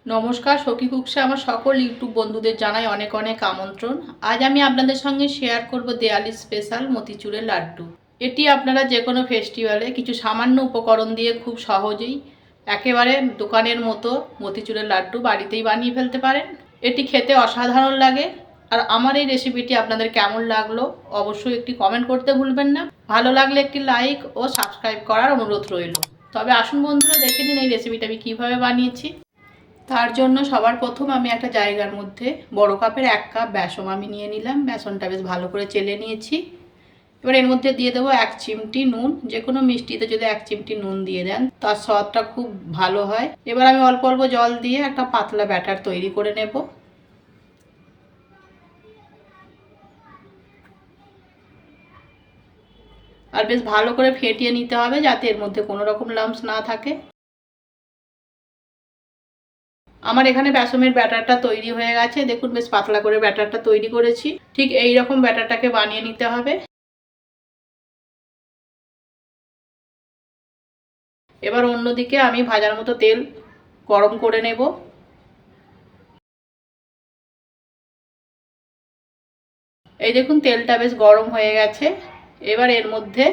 নমস্কার, সখী কুকসে আমার সকল ইউটিউব বন্ধুদের জানাই অনেক অনেক আমন্ত্রণ। আজ আমি আপনাদের সঙ্গে শেয়ার করব দেওয়ালি স্পেশাল মতিচুরের লাড্ডু। এটি আপনারা যে কোনো ফেস্টিভ্যালে কিছু সামান্য উপকরণ দিয়ে খুব সহজেই একেবারে দোকানের মতো মতিচুরের লাড্ডু বাড়িতেই বানিয়ে ফেলতে পারেন। এটি খেতে অসাধারণ লাগে। আর আমার এই রেসিপিটি আপনাদের কেমন লাগলো অবশ্যই একটি কমেন্ট করতে ভুলবেন না। ভালো লাগলে একটি লাইক ও সাবস্ক্রাইব করার অনুরোধ রইল। তবে আসুন বন্ধুরা, দেখে নিন এই রেসিপিটা আমি কীভাবে বানিয়েছি। তার জন্য সবার প্রথম আমি একটা জায়গার মধ্যে বড় কাপের 1 কাপ বেসন আমি নিয়ে নিলাম। বেসনটা বেশ ভালো করে চেলে নিয়েছি। এবার এর মধ্যে দিয়ে দেবো 1 চিমটি নুন। যে কোনো মিষ্টিতে যদি 1 চিমটি নুন দিয়ে দেন তার স্বাদটা খুব ভালো হয়। এবার আমি অল্প অল্প জল দিয়ে একটা পাতলা ব্যাটার তৈরি করে নেব। আর বেশ ভালো করে ফেটিয়ে নিতে হবে যাতে এর মধ্যে কোনো রকম লাম্পস না থাকে। আমার এখানে বেসনের ব্যাটারটা তৈরি হয়ে গেছে। দেখুন বেশ পাতলা করে ব্যাটারটা তৈরি করেছি। ঠিক এই রকম ব্যাটারটাকে বানিয়ে নিতে হবে। এবার অন্যদিকে আমি ভাজার মতো তেল গরম করে নেব। এই দেখুন তেলটা বেশ গরম হয়ে গেছে। এবার এর মধ্যে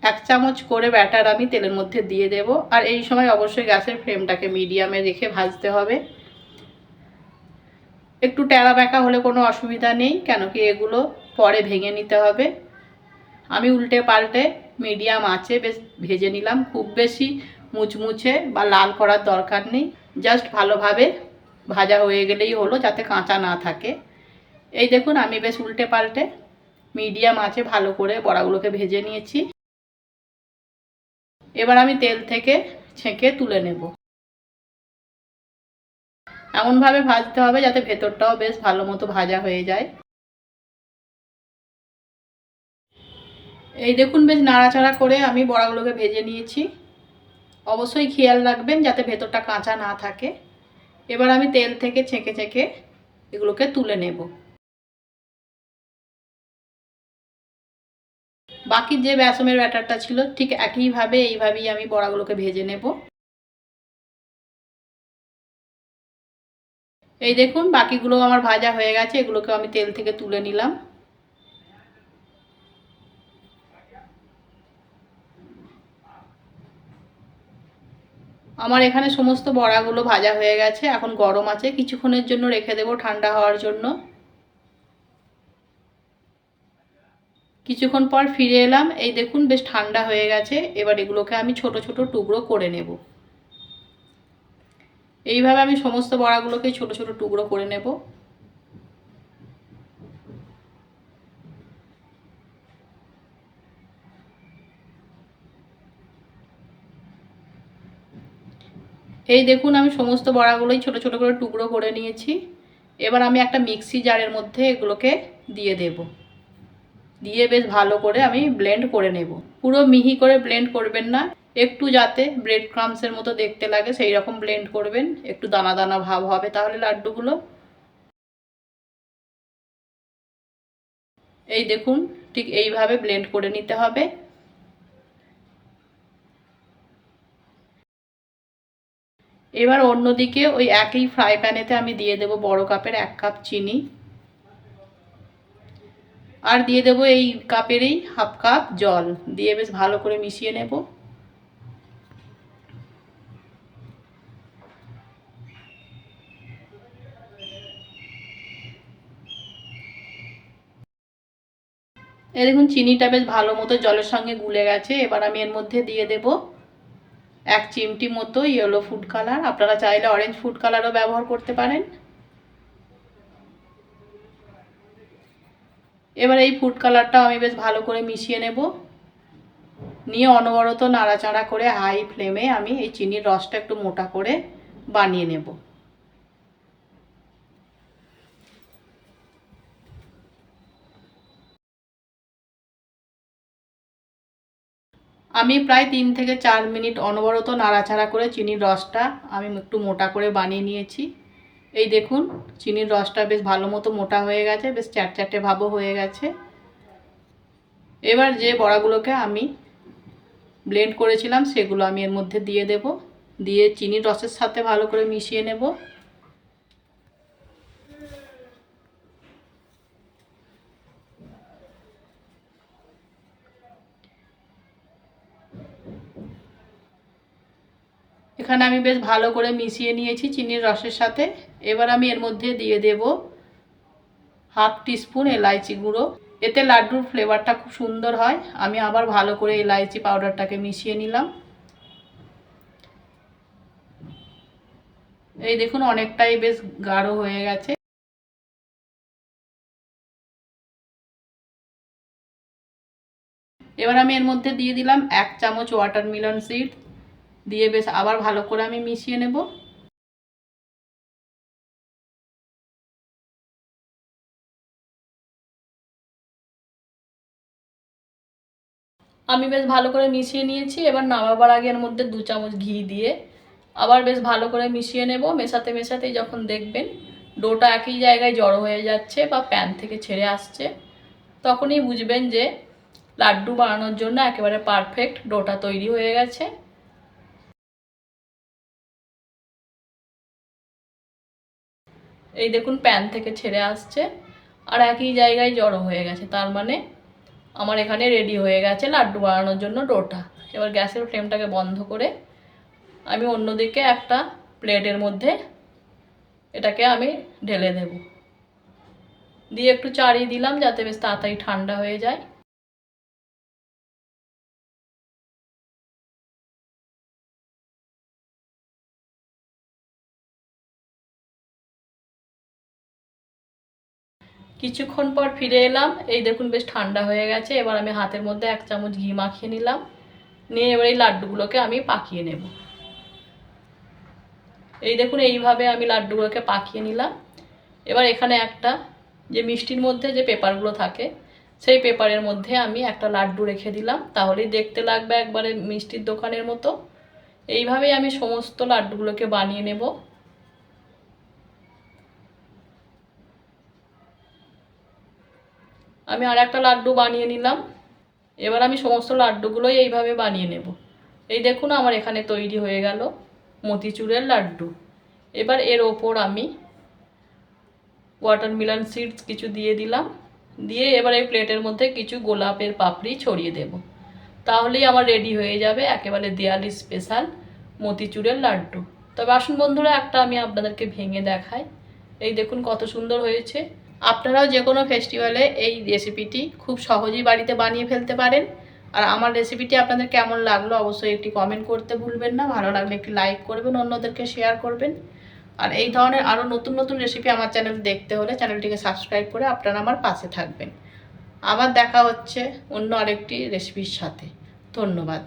1 চামচ করে ব্যাটার আমি তেলের মধ্যে দিয়ে দেব। আর এই সময় অবশ্যই গ্যাসের ফ্লেমটাকে মিডিয়ামে রেখে ভাজতে হবে। একটু টেরা বেঁকা হলে কোনো অসুবিধা নেই, কেন কি এগুলো পরে ভেঙে নিতে হবে। আমি উল্টে পাল্টে মিডিয়াম আঁচে বেশ ভেজে নিলাম। খুব বেশি মুচমুচে বা লাল করার দরকার নেই, জাস্ট ভালোভাবে ভাজা হয়ে গেলেই হলো, যাতে কাঁচা না থাকে। এই দেখুন আমি বেশ উল্টে পাল্টে মিডিয়াম আঁচে ভালো করে বড়াগুলোকে ভেজে নিয়েছি। এবার আমি তেল থেকে ছেঁকে তুলে নেব। এমনভাবে ভাজতে হবে যাতে ভেতরটাও বেশ ভালো মতো ভাজা হয়ে যায়। এই দেখুন বেশ নাড়াচাড়া করে আমি বড়াগুলোকে ভেজে নিয়েছি। অবশ্যই খেয়াল রাখবেন যাতে ভেতরটা কাঁচা না থাকে। এবার আমি তেল থেকে ছেঁকে ছেঁকে এগুলোকে তুলে নেব। বাকি যে বেসনের ব্যাটারটা ছিল ঠিক একইভাবে এইভাবেই আমি বড়াগুলোকে ভেজে নেব। এই দেখুন বাকিগুলো আমার ভাজা হয়ে গেছে। এগুলোকে আমি তেল থেকে তুলে নিলাম। আমার এখানে সমস্ত বড়াগুলো ভাজা হয়ে গেছে। এখন গরম আছে, কিছুক্ষণের জন্য রেখে দেব ঠান্ডা হওয়ার জন্য। কিছুক্ষণ পর ফিরে এলাম। এই দেখুন বেশ ঠান্ডা হয়ে গেছে। এবার এগুলোকে আমি ছোট ছোট টুকরো করে নেব। এইভাবে আমি সমস্ত বড়াগুলোকে ছোট ছোট টুকরো করে নেব। এই দেখুন আমি সমস্ত বড়াগুলোই ছোট ছোট করে টুকরো করে নিয়েছি। এবার আমি একটা মিক্সি জারের মধ্যে এগুলোকে দিয়ে দেব। দিয়ে বেশ ভালো করে আমি ব্লেন্ড করে নেব। পুরো মিহি করে ব্লেন্ড করবেন না, একটু যাতে ব্রেড ক্রাম্বসের মতো দেখতে লাগে সেই রকম ব্লেন্ড করবেন। একটু দানা দানা ভাব হবে তাহলে লাড্ডুগুলো। এই দেখুন ঠিক এইভাবে ব্লেন্ড করে নিতে হবে। এবার অন্যদিকে ওই একই ফ্রাই প্যানেতে আমি দিয়ে দেব বড় কাপের 1 কাপ চিনি। আর দিয়ে দেব এই কাপেরই হাফ কাপ জল। দিয়ে বেশ ভালো করে মিশিয়ে নেব। এই দেখুন চিনিটা বেশ ভালো মতো জলের সঙ্গে গুলে গেছে। এবার আমি এর মধ্যে দিয়ে দেব 1 চিমটি মতো ইয়েলো ফুড কালার। আপনারা চাইলে অরেঞ্জ ফুড কালারও ব্যবহার করতে পারেন। এবার এই ফুড কালারটা আমি বেশ ভালো করে মিশিয়ে নেব। নিয়ে অনবরত নাড়াচাড়া করে হাই ফ্লেমে আমি এই চিনির রসটা একটু মোটা করে বানিয়ে নেব। আমি প্রায় 3 থেকে 4 মিনিট অনবরত নাড়াচাড়া করে চিনির রসটা আমি একটু মোটা করে বানিয়ে নিয়েছি। এই দেখুন চিনির রসটা বেশ ভালো মতো মোটা হয়ে গেছে, বেশ চ্যাটচ্যাটে ভাবও হয়ে গেছে। এবার যে বড়াগুলোকে আমি ব্লেন্ড করেছিলাম সেগুলো আমি এর মধ্যে দিয়ে দেব। দিয়ে চিনির রসের সাথে ভালো করে মিশিয়ে নেব। এখানে আমি বেশ ভালো করে মিশিয়ে নিয়েছি চিনির রসের সাথে। এবার আমি এর মধ্যে দিয়ে দেব হাফ টিস্পুন এলাইচি গুঁড়ো। এতে লাড্ডুর ফ্লেভারটা খুব সুন্দর হয়। আমি আবার ভালো করে এলাইচি পাউডারটাকে মিশিয়ে নিলাম। এই দেখুন অনেকটাই বেশ গাঢ় হয়ে গেছে। এবার আমি এর মধ্যে দিয়ে দিলাম 1 চামচ ওয়াটারমেলন সিড, দিয়ে বেশ আবার ভালো করে আমি মিশিয়ে নেব। আমি বেশ ভালো করে মিশিয়ে নিয়েছি। এবার নামাবার আগে এর মধ্যে 2 চামচ ঘি দিয়ে আবার বেশ ভালো করে মিশিয়ে নেব। মেশাতে মেশাতেই যখন দেখবেন ডোটা একই জায়গায় জড়ো হয়ে যাচ্ছে বা প্যান থেকে ছেড়ে আসছে, তখনই বুঝবেন যে লাড্ডু বানানোর জন্য একেবারে পারফেক্ট ডোটা তৈরি হয়ে গেছে। এই দেখুন প্যান থেকে ছেড়ে আসছে আর একই জায়গায় জড়ো হয়ে গেছে, তার মানে আমার এখানে রেডি হয়ে গেছে লাড্ডু বানানোর জন্য ডোটা। এবার গ্যাসের ফ্লেমটাকে বন্ধ করে আমি অন্যদিকে একটা প্লেটের মধ্যে এটাকে আমি ঢেলে দেব, দিয়ে একটু চাড়িয়ে দিলাম যাতে বেশ তাড়াতাড়ি ঠান্ডা হয়ে যায়। কিছুক্ষণ পর ফিরে এলাম। এই দেখুন বেশ ঠান্ডা হয়ে গেছে। এবার আমি হাতের মধ্যে 1 চামচ ঘি মাখিয়ে নিলাম, নিয়ে এবার এই লাড্ডুগুলোকে আমি পাকিয়ে নেব। এই দেখুন এইভাবে আমি লাড্ডুগুলোকে পাকিয়ে নিলাম। এবার এখানে একটা যে মিষ্টির মধ্যে যে পেপারগুলো থাকে সেই পেপারের মধ্যে আমি একটা লাড্ডু রেখে দিলাম, তাহলেই দেখতে লাগবে একবারে মিষ্টির দোকানের মতো। এইভাবেই আমি সমস্ত লাড্ডুগুলোকে বানিয়ে নেব। আমি আর একটা লাড্ডু বানিয়ে নিলাম। এবার আমি সমস্ত লাড্ডুগুলোই এইভাবে বানিয়ে নেব। এই দেখুন আমার এখানে তৈরি হয়ে গেল মতিচুরের লাড্ডু। এবার এর ওপর আমি ওয়াটারমেলন সিডস কিছু দিয়ে দিলাম, দিয়ে এবার এই প্লেটের মধ্যে কিছু গোলাপের পাপড়ি ছড়িয়ে দেব। তাহলেই আমার রেডি হয়ে যাবে একেবারে দিওয়ালি স্পেশাল মতিচুরের লাড্ডু। তবে আসুন বন্ধুরা, একটা আমি আপনাদেরকে ভেঙে দেখাই। এই দেখুন কত সুন্দর হয়েছে। আপনারাও যে কোনো ফেস্টিভ্যালে এই রেসিপিটি খুব সহজেই বাড়িতে বানিয়ে ফেলতে পারেন। আর আমার রেসিপিটি আপনাদের কেমন লাগলো অবশ্যই একটি কমেন্ট করতে ভুলবেন না। ভালো লাগলে একটি লাইক করবেন, অন্যদেরকে শেয়ার করবেন। আর এই ধরনের আরও নতুন নতুন রেসিপি আমার চ্যানেল দেখতে হলে চ্যানেলটিকে সাবস্ক্রাইব করে আপনারা আমার পাশে থাকবেন। আবার দেখা হচ্ছে অন্য আরেকটি রেসিপির সাথে। ধন্যবাদ।